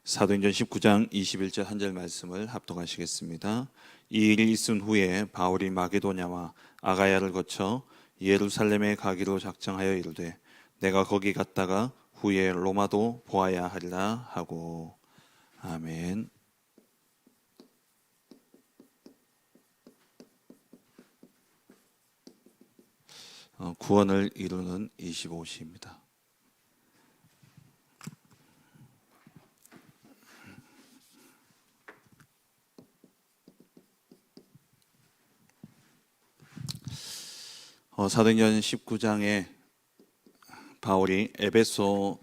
사도행전 19장 21절 한 절 말씀을 합독하시겠습니다. 이 일이 있은 후에 바울이 마게도냐와 아가야를 거쳐 예루살렘에 가기로 작정하여 이르되 내가 거기 갔다가 후에 로마도 보아야 하리라 하고. 아멘. 구원을 이루는 25시입니다. 사도행전 19장에 바울이 에베소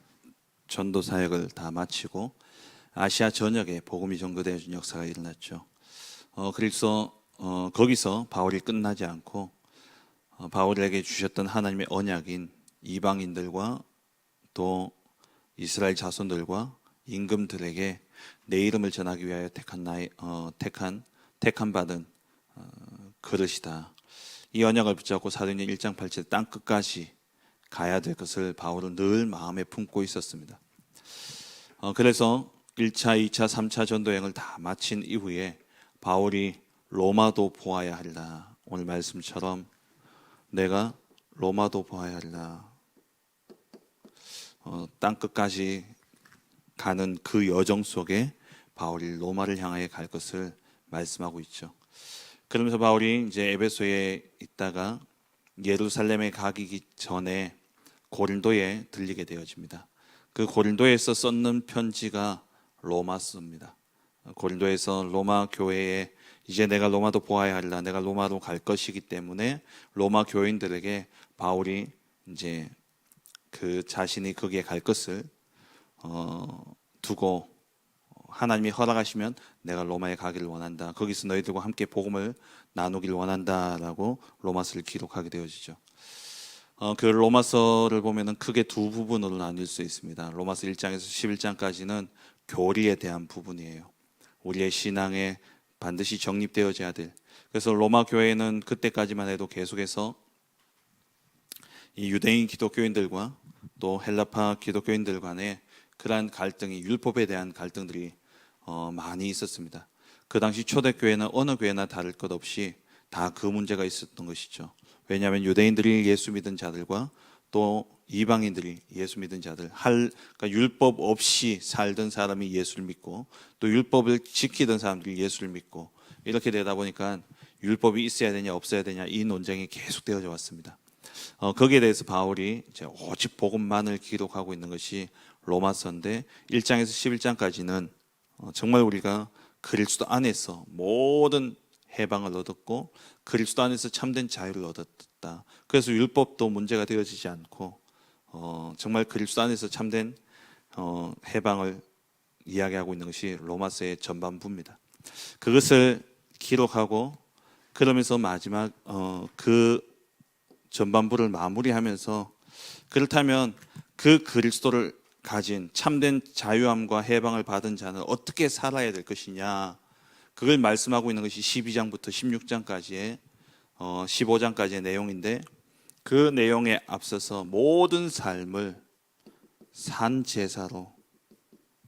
전도 사역을 다 마치고 아시아 전역에 복음이 전거되어진 역사가 일어났죠. 그래서 거기서 바울이 끝나지 않고 바울에게 주셨던 하나님의 언약인 이방인들과 또 이스라엘 자손들과 임금들에게 내 이름을 전하기 위하여 택한 받은 그릇이다. 이 언약을 붙잡고 사도행전 1장 8절 땅 끝까지 가야 될 것을 바울은 늘 마음에 품고 있었습니다. 그래서 1차, 2차, 3차 전도여행을 다 마친 이후에 바울이 로마도 보아야 하리라. 오늘 말씀처럼 내가 로마도 보아야 하리라. 땅 끝까지 가는 그 여정 속에 바울이 로마를 향하여 갈 것을 말씀하고 있죠. 그러면서 바울이 이제 에베소에 있다가 예루살렘에 가기 전에 고린도에 들리게 되어집니다. 그 고린도에서 썼는 편지가 로마서입니다. 고린도에서 로마 교회에 이제 내가 로마도 보아야 하리라, 내가 로마로 갈 것이기 때문에 로마 교인들에게 바울이 이제 그 자신이 거기에 갈 것을 두고 하나님이 허락하시면 내가 로마에 가기를 원한다. 거기서 너희들과 함께 복음을 나누기를 원한다라고 로마서를 기록하게 되어지죠. 그 로마서를 보면은 크게 두 부분으로 나눌 수 있습니다. 로마서 1장에서 11장까지는 교리에 대한 부분이에요. 우리의 신앙에 반드시 정립되어져야 될. 그래서 로마 교회는 그때까지만 해도 계속해서 이 유대인 기독교인들과 또 헬라파 기독교인들 간의 그러한 갈등이, 율법에 대한 갈등들이 많이 있었습니다. 그 당시 초대교회는 어느 교회나 다를 것 없이 다 그 문제가 있었던 것이죠. 왜냐하면 유대인들이 예수 믿은 자들과 또 이방인들이 예수 믿은 자들, 그러니까 율법 없이 살던 사람이 예수를 믿고 또 율법을 지키던 사람들이 예수를 믿고 이렇게 되다 보니까 율법이 있어야 되냐 없어야 되냐 이 논쟁이 계속되어져 왔습니다. 거기에 대해서 바울이 이제 오직 복음만을 기록하고 있는 것이 로마서인데 1장에서 11장까지는 정말 우리가 그리스도 안에서 모든 해방을 얻었고 그리스도 안에서 참된 자유를 얻었다. 그래서 율법도 문제가 되어지지 않고 정말 그리스도 안에서 참된 해방을 이야기하고 있는 것이 로마서의 전반부입니다. 그것을 기록하고 그러면서 마지막 그 전반부를 마무리하면서 그렇다면 그 그리스도를 가진 참된 자유함과 해방을 받은 자는 어떻게 살아야 될 것이냐, 그걸 말씀하고 있는 것이 12장부터 16장까지의 15장까지의 내용인데, 그 내용에 앞서서 모든 삶을 산 제사로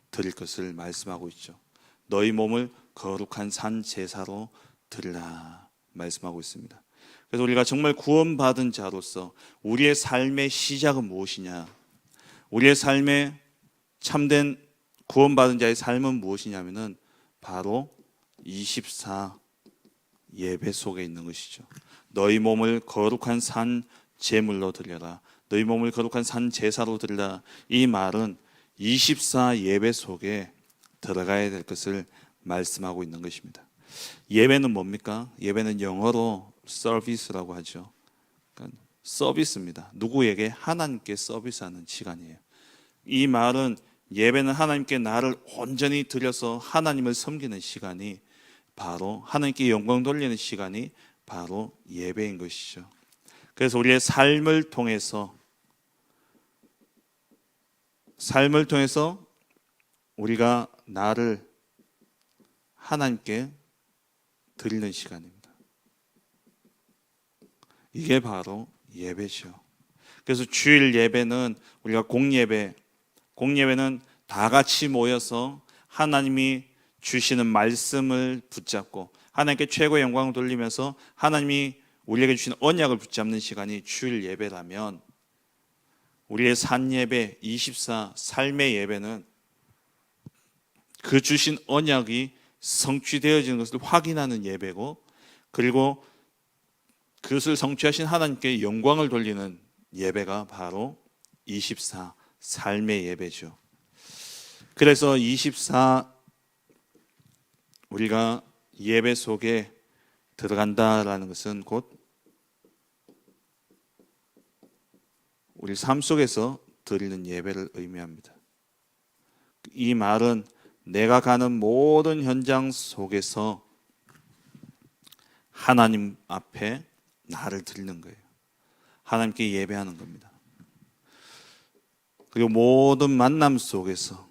드릴 것을 말씀하고 있죠. 너희 몸을 거룩한 산 제사로 드리라 말씀하고 있습니다. 그래서 우리가 정말 구원받은 자로서 우리의 삶의 시작은 무엇이냐, 우리의 삶의 참된 구원받은 자의 삶은 무엇이냐면은 바로 24 예배 속에 있는 것이죠. 너희 몸을 거룩한 산 제물로 드려라, 너희 몸을 거룩한 산 제사로 드리라. 이 말은 24 예배 속에 들어가야 될 것을 말씀하고 있는 것입니다. 예배는 뭡니까? 예배는 영어로 서비스라고 하죠. 그러니까 서비스입니다. 누구에게? 하나님께 서비스하는 시간이에요. 이 말은 예배는 하나님께 나를 온전히 드려서 하나님을 섬기는 시간이 바로 하나님께 영광 돌리는 시간이 바로 예배인 것이죠. 그래서 우리의 삶을 통해서 우리가 나를 하나님께 드리는 시간입니다. 이게 바로 예배죠. 그래서 주일 예배는 우리가 공예배는 다 같이 모여서 하나님이 주시는 말씀을 붙잡고 하나님께 최고의 영광을 돌리면서 하나님이 우리에게 주시는 언약을 붙잡는 시간이 주일 예배라면, 우리의 산 예배, 24 삶의 예배는 그 주신 언약이 성취되어지는 것을 확인하는 예배고, 그리고 그것을 성취하신 하나님께 영광을 돌리는 예배가 바로 24 삶의 예배죠. 그래서 24 우리가 예배 속에 들어간다라는 것은 곧 우리 삶 속에서 드리는 예배를 의미합니다. 이 말은 내가 가는 모든 현장 속에서 하나님 앞에 나를 드리는 거예요. 하나님께 예배하는 겁니다. 그리고 모든 만남 속에서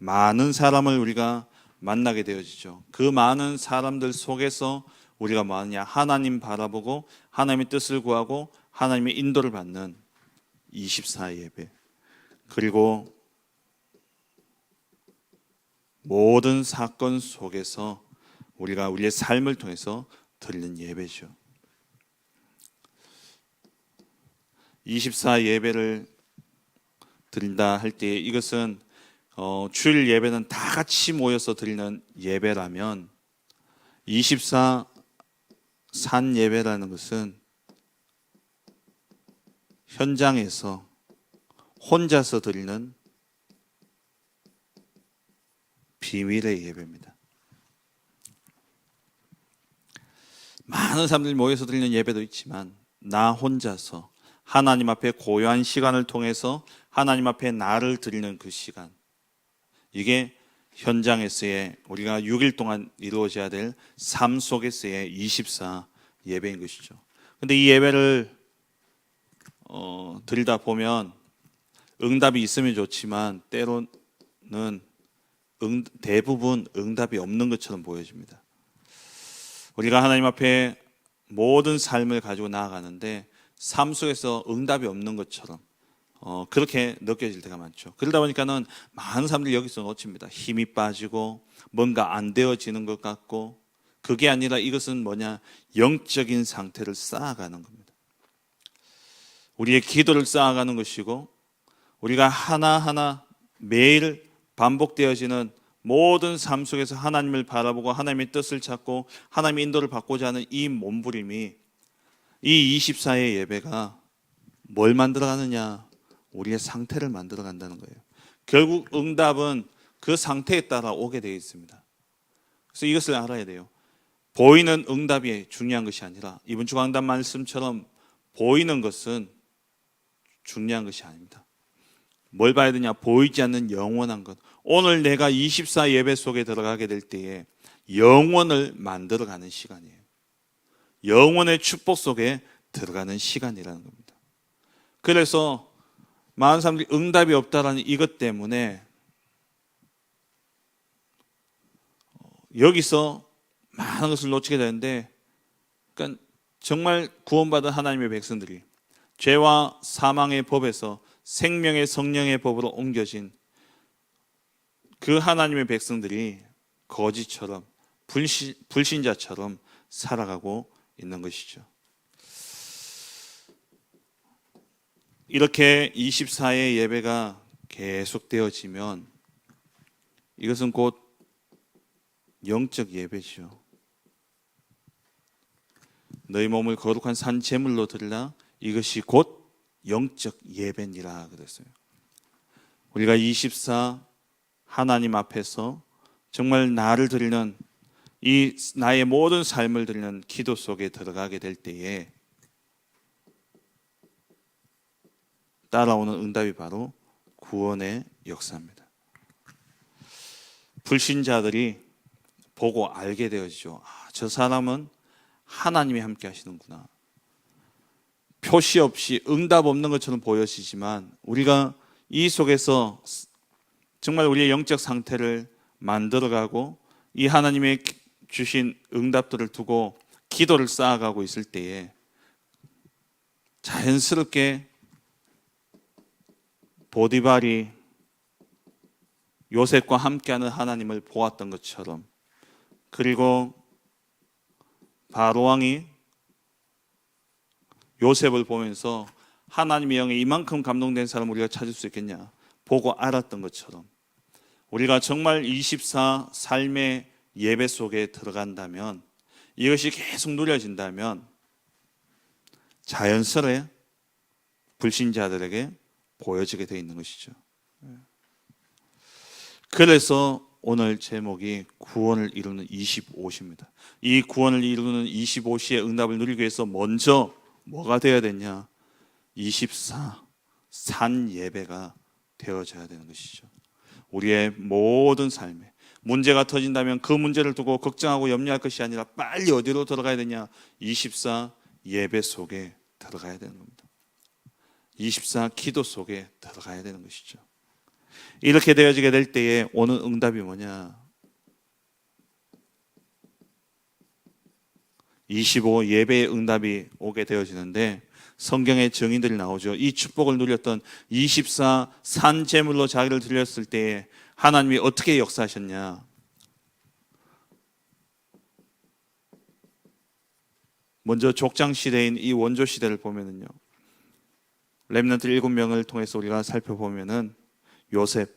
많은 사람을 우리가 만나게 되어지죠. 그 많은 사람들 속에서 우리가 뭐하느냐? 하나님 바라보고 하나님의 뜻을 구하고 하나님의 인도를 받는 24 예배. 그리고 모든 사건 속에서 우리가 우리의 삶을 통해서 드리는 예배죠. 24 예배를 드린다 할 때 이것은 주일 예배는 다 같이 모여서 드리는 예배라면, 24 산 예배라는 것은 현장에서 혼자서 드리는 비밀의 예배입니다. 많은 사람들이 모여서 드리는 예배도 있지만 나 혼자서 하나님 앞에 고요한 시간을 통해서 하나님 앞에 나를 드리는 그 시간, 이게 현장에서의 우리가 6일 동안 이루어져야 될 삶 속에서의 24 예배인 것이죠. 근데 이 예배를 드리다 보면 응답이 있으면 좋지만 때로는 대부분 응답이 없는 것처럼 보여집니다. 우리가 하나님 앞에 모든 삶을 가지고 나아가는데 삶 속에서 응답이 없는 것처럼 그렇게 느껴질 때가 많죠. 그러다 보니까는 많은 사람들이 여기서 놓칩니다. 힘이 빠지고 뭔가 안 되어지는 것 같고, 그게 아니라 이것은 뭐냐? 영적인 상태를 쌓아가는 겁니다. 우리의 기도를 쌓아가는 것이고, 우리가 하나하나 매일 반복되어지는 모든 삶 속에서 하나님을 바라보고 하나님의 뜻을 찾고 하나님의 인도를 받고자 하는 이 몸부림이, 이 24의 예배가 뭘 만들어가느냐? 우리의 상태를 만들어간다는 거예요. 결국 응답은 그 상태에 따라 오게 되어 있습니다. 그래서 이것을 알아야 돼요. 보이는 응답이 중요한 것이 아니라, 이번 주 강단 말씀처럼 보이는 것은 중요한 것이 아닙니다. 뭘 봐야 되냐? 보이지 않는 영원한 것. 오늘 내가 24 예배 속에 들어가게 될 때에 영원을 만들어가는 시간이에요. 영원의 축복 속에 들어가는 시간이라는 겁니다. 그래서 많은 사람들이 응답이 없다라는 이것 때문에 여기서 많은 것을 놓치게 되는데, 그러니까 정말 구원받은 하나님의 백성들이 죄와 사망의 법에서 생명의 성령의 법으로 옮겨진 그 하나님의 백성들이 거지처럼 불신자처럼 살아가고 있는 것이죠. 이렇게 24의 예배가 계속되어지면 이것은 곧 영적 예배죠. 너희 몸을 거룩한 산 제물로 드리라, 이것이 곧 영적 예배니라 그랬어요. 우리가 24 하나님 앞에서 정말 나를 드리는, 이 나의 모든 삶을 드리는 기도 속에 들어가게 될 때에 따라오는 응답이 바로 구원의 역사입니다. 불신자들이 보고 알게 되어지죠. 저 사람은 하나님이 함께 하시는구나. 표시 없이 응답 없는 것처럼 보여지지만 우리가 이 속에서 정말 우리의 영적 상태를 만들어가고 이 하나님의 주신 응답들을 두고 기도를 쌓아가고 있을 때에 자연스럽게 보디발이 요셉과 함께하는 하나님을 보았던 것처럼, 그리고 바로 왕이 요셉을 보면서 하나님의 영에 이만큼 감동된 사람을 우리가 찾을 수 있겠냐 보고 알았던 것처럼, 우리가 정말 24 삶의 예배 속에 들어간다면, 이것이 계속 누려진다면 자연스레 불신자들에게 보여지게 되어 있는 것이죠. 그래서 오늘 제목이 구원을 이루는 25시입니다. 이 구원을 이루는 25시의 응답을 누리기 위해서 먼저 뭐가 되어야 되냐? 24 산 예배가 되어져야 되는 것이죠. 우리의 모든 삶에 문제가 터진다면 그 문제를 두고 걱정하고 염려할 것이 아니라 빨리 어디로 들어가야 되냐? 24 예배 속에 들어가야 되는 겁니다. 24 기도 속에 들어가야 되는 것이죠. 이렇게 되어지게 될 때에 오는 응답이 뭐냐? 25 예배의 응답이 오게 되어지는데, 성경의 증인들이 나오죠. 이 축복을 누렸던 24 산 제물로 자기를 드렸을 때에 하나님이 어떻게 역사하셨냐? 먼저 족장 시대인 이 원조 시대를 보면은요, 렘넌트 7명을 통해서 우리가 살펴보면은 요셉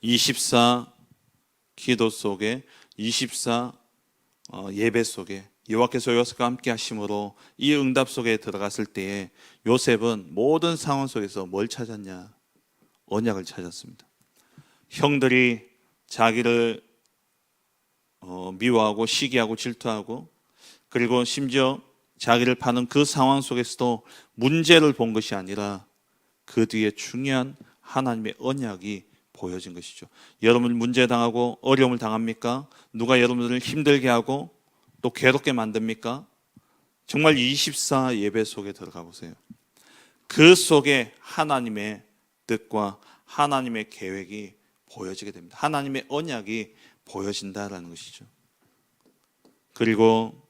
24 기도 속에, 24 예배 속에 여호와께서 요셉과 함께 하심으로 이 응답 속에 들어갔을 때에 요셉은 모든 상황 속에서 뭘 찾았냐? 언약을 찾았습니다. 형들이 자기를 미워하고 시기하고 질투하고, 그리고 심지어 자기를 파는 그 상황 속에서도 문제를 본 것이 아니라 그 뒤에 중요한 하나님의 언약이 보여진 것이죠. 여러분 문제 당하고 어려움을 당합니까? 누가 여러분들을 힘들게 하고 또 괴롭게 만듭니까? 정말 24 예배 속에 들어가 보세요. 그 속에 하나님의 뜻과 하나님의 계획이 보여지게 됩니다. 하나님의 언약이 보여진다라는 것이죠. 그리고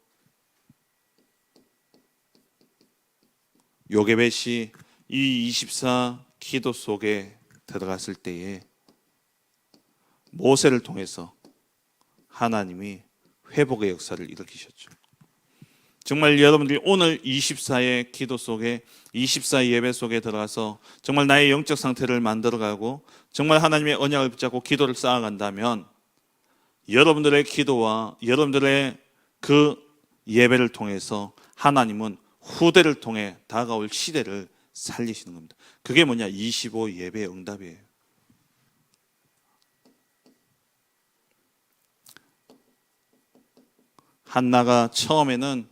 요게벳이 이 24 기도 속에 들어갔을 때에 모세를 통해서 하나님이 회복의 역사를 일으키셨죠. 정말 여러분들이 오늘 24의 기도 속에, 24 예배 속에 들어가서 정말 나의 영적 상태를 만들어가고 정말 하나님의 언약을 붙잡고 기도를 쌓아간다면, 여러분들의 기도와 여러분들의 그 예배를 통해서 하나님은 후대를 통해 다가올 시대를 살리시는 겁니다. 그게 뭐냐? 25 예배의 응답이에요. 한나가 처음에는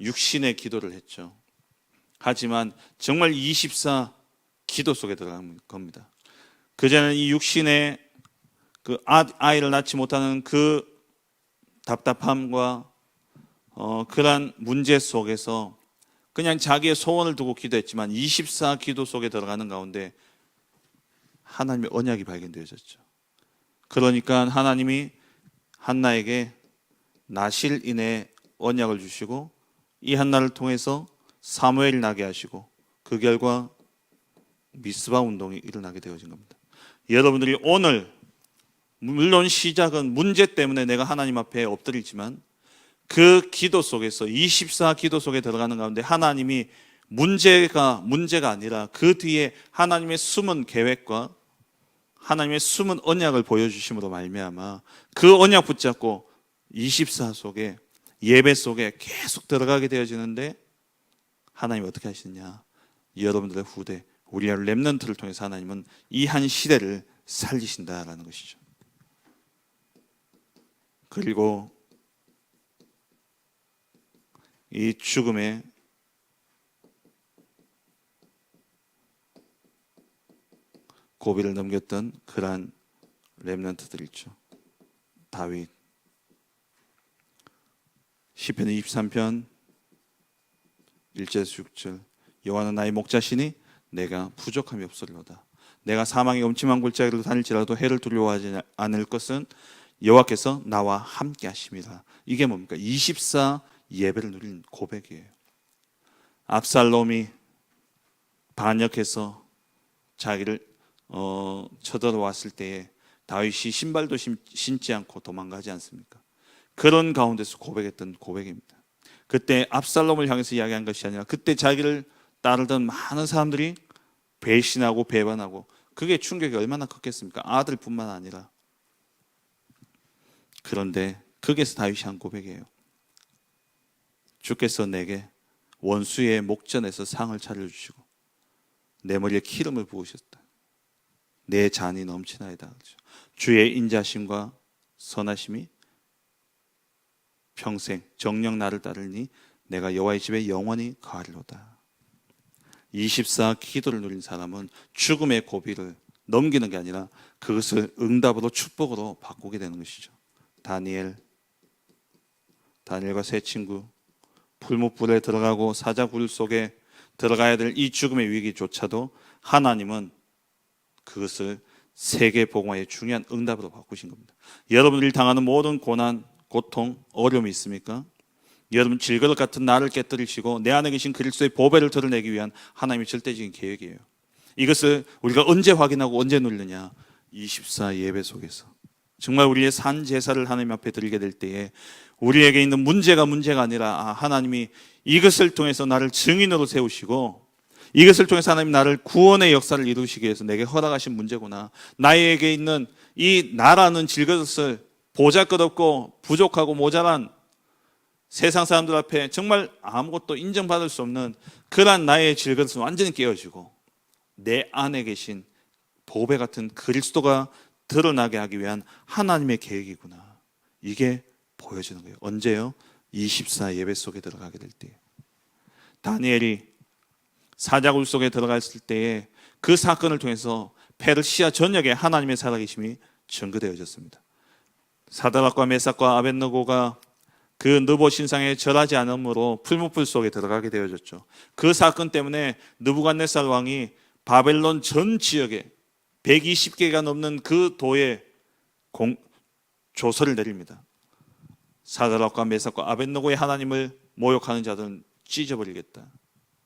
육신의 기도를 했죠. 하지만 정말 24 기도 속에 들어간 겁니다. 그전에는 이 육신의 그 아이를 낳지 못하는 그 답답함과 그러한 문제 속에서 그냥 자기의 소원을 두고 기도했지만 24 기도 속에 들어가는 가운데 하나님의 언약이 발견되어졌죠. 그러니까 하나님이 한나에게 나실인의 언약을 주시고, 이 한나를 통해서 사무엘이 나게 하시고, 그 결과 미스바 운동이 일어나게 되어진 겁니다. 여러분들이 오늘 물론 시작은 문제 때문에 내가 하나님 앞에 엎드리지만, 그 기도 속에서 24 기도 속에 들어가는 가운데 하나님이 문제가 아니라 그 뒤에 하나님의 숨은 계획과 하나님의 숨은 언약을 보여주심으로 말미암아 그 언약 붙잡고 24 속에, 예배 속에 계속 들어가게 되어지는데, 하나님이 어떻게 하시느냐? 여러분들의 후대, 우리의 렘넌트를 통해서 하나님은 이 한 시대를 살리신다라는 것이죠. 그리고 이 죽음의 고비를 넘겼던 그러한 렘넌트들 있죠. 다윗, 시편 23편 1절에서 6절, 여호와는 나의 목자시니 내가 부족함이 없으리로다. 내가 사망의 엄침한 골짜기로 다닐지라도 해를 두려워하지 않을 것은 여호와께서 나와 함께 하심이라. 이게 뭡니까? 24 예배를 누린 고백이에요. 압살롬이 반역해서 자기를 쳐들어왔을 때에 다윗이 신발도 신지 않고 도망가지 않습니까? 그런 가운데서 고백했던 고백입니다. 그때 압살롬을 향해서 이야기한 것이 아니라 그때 자기를 따르던 많은 사람들이 배신하고 배반하고, 그게 충격이 얼마나 컸겠습니까? 아들뿐만 아니라. 그런데 거기에서 다윗이 한 고백이에요. 주께서 내게 원수의 목전에서 상을 차려주시고 내 머리에 기름을 부으셨다. 내 잔이 넘치나이다. 주의 인자심과 선하심이 평생 정녕 나를 따르니 내가 여호와의 집에 영원히 거하리로다. 24 기도를 누린 사람은 죽음의 고비를 넘기는 게 아니라 그것을 응답으로 축복으로 바꾸게 되는 것이죠. 다니엘과 세 친구, 풀무불에 들어가고 사자굴 속에 들어가야 될 이 죽음의 위기조차도 하나님은 그것을 세계 복음화의 중요한 응답으로 바꾸신 겁니다. 여러분들이 당하는 모든 고난, 고통, 어려움이 있습니까? 여러분 질그릇 같은 나를 깨뜨리시고 내 안에 계신 그리스도의 보배를 드러내기 위한 하나님의 절대적인 계획이에요. 이것을 우리가 언제 확인하고 언제 누리느냐? 24 예배 속에서. 정말 우리의 산 제사를 하나님 앞에 드리게 될 때에 우리에게 있는 문제가 아니라 하나님이 이것을 통해서 나를 증인으로 세우시고 이것을 통해서 하나님 나를 구원의 역사를 이루시기 위해서 내게 허락하신 문제구나. 나에게 있는 이 나라는 질그릇을 보잘것없고 부족하고 모자란 세상 사람들 앞에 정말 아무것도 인정받을 수 없는 그러한 나의 질그릇은 완전히 깨어지고 내 안에 계신 보배 같은 그리스도가 드러나게 하기 위한 하나님의 계획이구나. 이게 보여지는 거예요. 언제요? 24 예배 속에 들어가게 될 때에. 다니엘이 사자굴 속에 들어갔을 때에 그 사건을 통해서 페르시아 전역에 하나님의 살아계심이 증거되어졌습니다. 사드락과 메삭과 아벳느고가 그 느보 신상에 절하지 않으므로 풀무불 속에 들어가게 되어졌죠. 그 사건 때문에 느부갓네살 왕이 바벨론 전 지역에 120개가 넘는 그 도에 조서를 내립니다. 사드락과 메삭과 아벳느고의 하나님을 모욕하는 자들은 찢어버리겠다,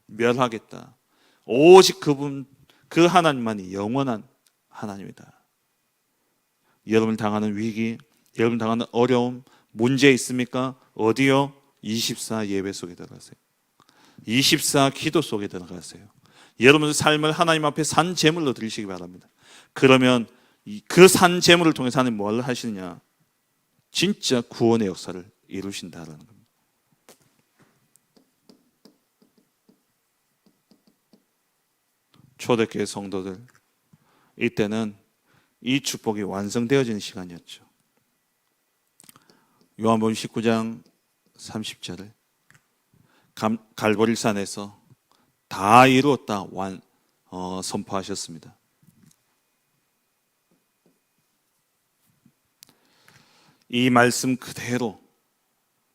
멸하겠다. 오직 그분, 그 하나님만이 영원한 하나님이다. 여러분 당하는 위기, 여러분 당하는 어려움, 문제 있습니까? 어디요? 24 예배 속에 들어가세요. 24 기도 속에 들어가세요. 여러분의 삶을 하나님 앞에 산 제물로 드리시기 바랍니다. 그러면 그 산 제물을 통해서 하나님 뭘 하시느냐? 진짜 구원의 역사를 이루신다라는 겁니다. 초대교회 성도들, 이때는 이 축복이 완성되어지는 시간이었죠. 요한복음 19장 30절을 갈보리산에서 다 이루었다 선포하셨습니다. 이 말씀 그대로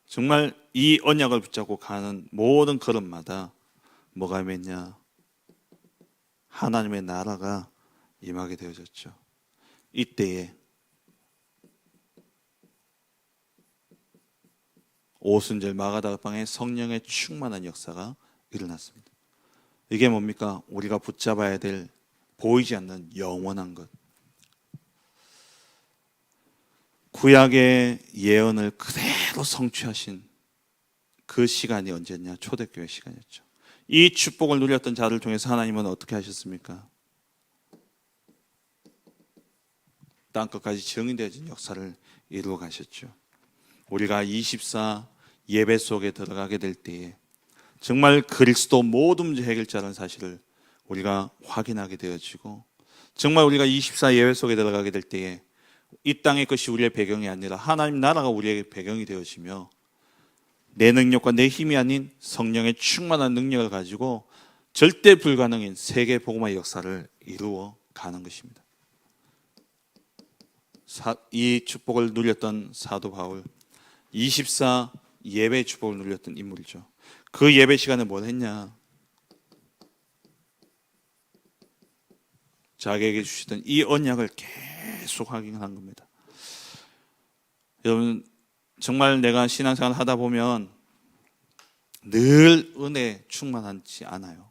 정말 이 언약을 붙잡고 가는 모든 걸음마다 뭐가 임했냐? 하나님의 나라가 임하게 되어졌죠. 이때에 오순절 마가다락방에 성령의 충만한 역사가 일어났습니다. 이게 뭡니까? 우리가 붙잡아야 될 보이지 않는 영원한 것. 구약의 예언을 그대로 성취하신 그 시간이 언제냐? 초대교회 시간이었죠. 이 축복을 누렸던 자를 통해서 하나님은 어떻게 하셨습니까? 땅끝까지 증인되어진 역사를 이루어 가셨죠. 우리가 24 예배 속에 들어가게 될 때에 정말 그리스도 모든 문제 해결자라는 사실을 우리가 확인하게 되어지고, 정말 우리가 24 예배 속에 들어가게 될 때에 이 땅의 것이 우리의 배경이 아니라 하나님 나라가 우리의 배경이 되어지며 내 능력과 내 힘이 아닌 성령의 충만한 능력을 가지고 절대 불가능인 세계 복음화의 역사를 이루어 가는 것입니다. 이 축복을 누렸던 사도 바울, 24 예배 축복을 누렸던 인물이죠. 그 예배 시간에 뭘 했냐? 자기에게 주시던 이 언약을 계속 확인한 겁니다. 여러분, 정말 내가 신앙생활 하다 보면 늘 은혜 충만하지 않아요.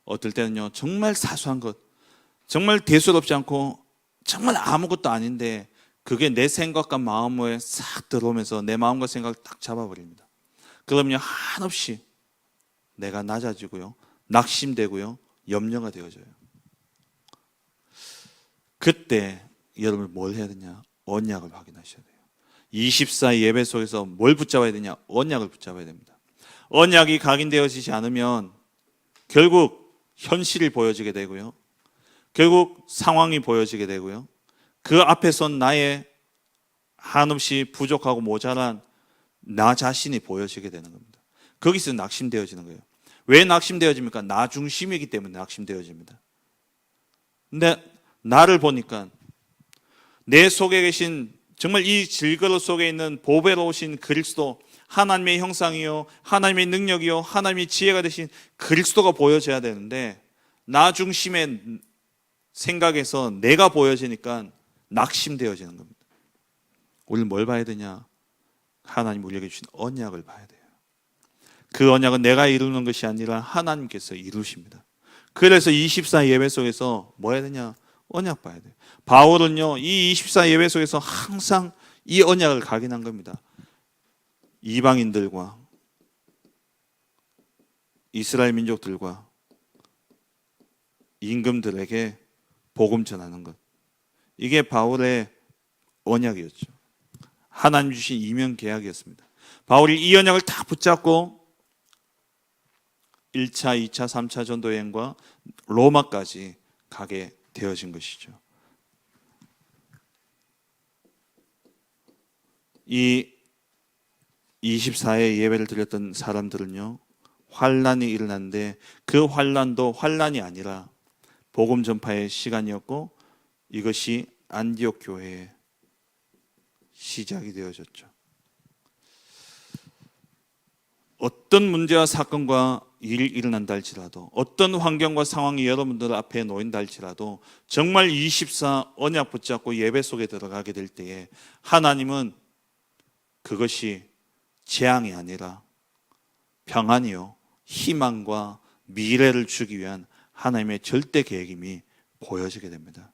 어떨 때는요, 정말 사소한 것, 정말 대수롭지 않고 정말 아무것도 아닌데 그게 내 생각과 마음에 싹 들어오면서 내 마음과 생각을 딱 잡아버립니다. 그러면 한없이 내가 낮아지고요, 낙심되고요, 염려가 되어져요. 그때 여러분 뭘 해야 되냐? 언약을 확인하셔야 돼요. 24 예배 속에서 뭘 붙잡아야 되냐? 언약을 붙잡아야 됩니다. 언약이 각인되어지지 않으면 결국 현실이 보여지게 되고요, 결국 상황이 보여지게 되고요, 그 앞에선 나의 한없이 부족하고 모자란 나 자신이 보여지게 되는 겁니다. 거기서 낙심되어지는 거예요. 왜 낙심되어집니까? 나 중심이기 때문에 낙심되어집니다. 근데 나를 보니까 내 속에 계신 정말 이 질그릇 속에 있는 보배로우신 그리스도, 하나님의 형상이요, 하나님의 능력이요, 하나님의 지혜가 되신 그리스도가 보여져야 되는데 나 중심의 생각에서 내가 보여지니까 낙심되어지는 겁니다. 우리는 뭘 봐야 되냐? 하나님 우리에게 주신 언약을 봐야 돼요. 그 언약은 내가 이루는 것이 아니라 하나님께서 이루십니다. 그래서 24 예배 속에서 뭐 해야 되냐? 언약 봐야 돼요. 바울은요, 이 24 예배 속에서 항상 이 언약을 각인한 겁니다. 이방인들과 이스라엘 민족들과 임금들에게 복음 전하는 것, 이게 바울의 언약이었죠. 하나님 주신 이면 계약이었습니다. 바울이 이 언약을 다 붙잡고 1차, 2차, 3차 전도 여행과 로마까지 가게 되어진 것이죠. 이 24회 예배를 드렸던 사람들은요, 환란이 일어났는데 그 환란도 환란이 아니라 복음 전파의 시간이었고 이것이 안디옥 교회의 시작이 되어졌죠. 어떤 문제와 사건과 일이 일어난다 할지라도, 어떤 환경과 상황이 여러분들 앞에 놓인다 할지라도 정말 24 언약 붙잡고 예배 속에 들어가게 될 때에 하나님은 그것이 재앙이 아니라 평안이요, 희망과 미래를 주기 위한 하나님의 절대 계획임이 보여지게 됩니다.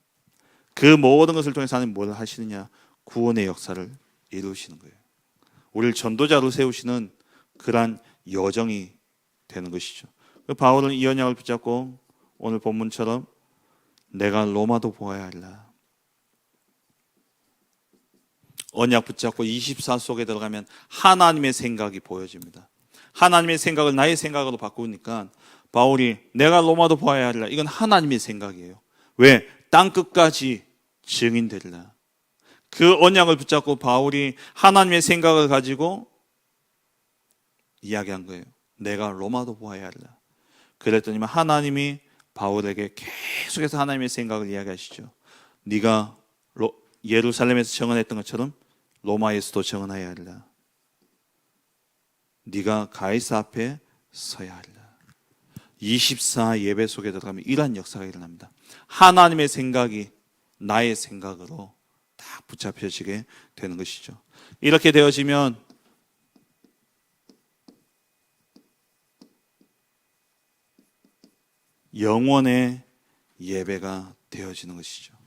그 모든 것을 통해서 하나님 뭘 하시느냐? 구원의 역사를 이루시는 거예요. 우리를 전도자로 세우시는 그러한 여정이 되는 것이죠. 바울은 이 언약을 붙잡고 오늘 본문처럼 내가 로마도 보아야 하리라. 언약 붙잡고 24 속에 들어가면 하나님의 생각이 보여집니다. 하나님의 생각을 나의 생각으로 바꾸니까 바울이 내가 로마도 보아야 하리라, 이건 하나님의 생각이에요. 왜? 땅끝까지 증인되리라. 그 언약을 붙잡고 바울이 하나님의 생각을 가지고 이야기한 거예요. 내가 로마도 보아야 하리라. 그랬더니 하나님이 바울에게 계속해서 하나님의 생각을 이야기하시죠. 네가 예루살렘에서 증언했던 것처럼 로마에서도 증언해야 하리라. 네가 가이사 앞에 서야 하리라. 24 예배 속에 들어가면 이러한 역사가 일어납니다. 하나님의 생각이 나의 생각으로 딱 붙잡혀지게 되는 것이죠. 이렇게 되어지면 영원의 예배가 되어지는 것이죠.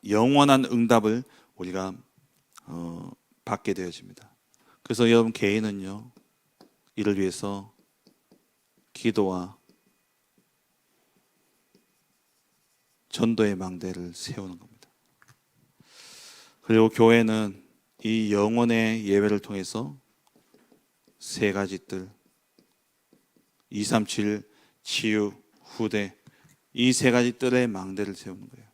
영원한 응답을 우리가 받게 되어집니다. 그래서 여러분 개인은요, 이를 위해서 기도와 전도의 망대를 세우는 겁니다. 그리고 교회는 이 영혼의 예배를 통해서 세 가지 뜰, 237 치유, 후대, 이 세 가지 뜰의 망대를 세우는 거예요.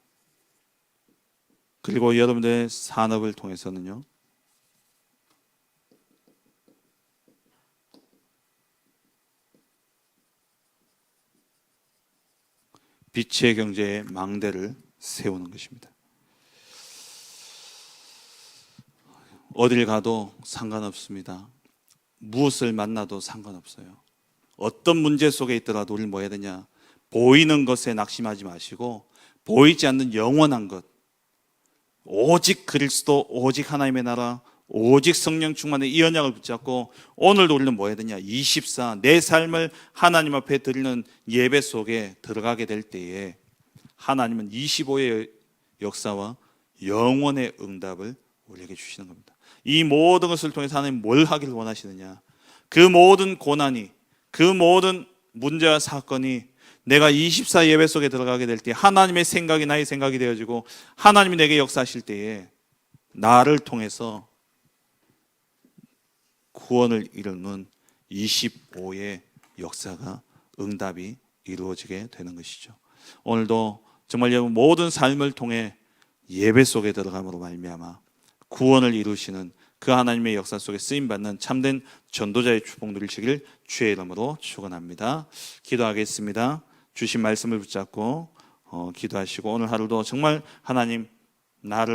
그리고 여러분들의 산업을 통해서는요, 빛의 경제의 망대를 세우는 것입니다. 어딜 가도 상관없습니다. 무엇을 만나도 상관없어요. 어떤 문제 속에 있더라도 우리는 뭐 해야 되냐? 보이는 것에 낙심하지 마시고 보이지 않는 영원한 것, 오직 그리스도, 오직 하나님의 나라, 오직 성령 충만의 이 언약을 붙잡고 오늘도 우리는 뭐 해야 되냐? 24 내 삶을 하나님 앞에 드리는 예배 속에 들어가게 될 때에 하나님은 25의 역사와 영원의 응답을 우리에게 주시는 겁니다. 이 모든 것을 통해서 하나님 뭘 하기를 원하시느냐? 그 모든 고난이, 그 모든 문제와 사건이 내가 24 예배 속에 들어가게 될 때 하나님의 생각이 나의 생각이 되어지고 하나님이 내게 역사하실 때에 나를 통해서 구원을 이루는 25의 역사가 응답이 이루어지게 되는 것이죠. 오늘도 정말 여러분 모든 삶을 통해 예배 속에 들어감으로 말미암아 구원을 이루시는 그 하나님의 역사 속에 쓰임받는 참된 전도자의 축복 누리시길 주의 이름으로 축원합니다. 기도하겠습니다. 주신 말씀을 붙잡고 기도하시고 오늘 하루도 정말 하나님 나를